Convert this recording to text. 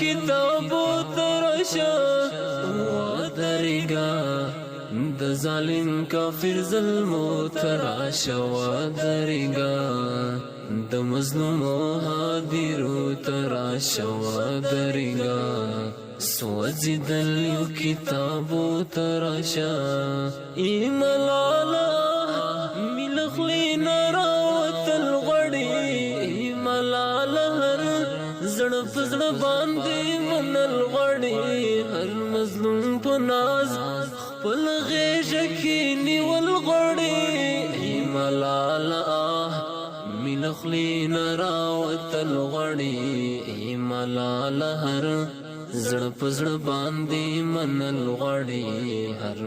کتابو ترشا ودرگا د ظالم کافر ظلمو تراشا ودرگا د مظلوم حاضرو تراشا ودرگا سوزی دلیو کتابو تراشا ایملالا ملخلی نراوت الغڑی ایملالا هر زړه په زړه باندې منل غړي هر مظلوم په ناز خپل غېږه کې نیول غړي ملاله مینه خولې نه راوتل غړي ملاله هر زړه په زړه باندې منل غړي هر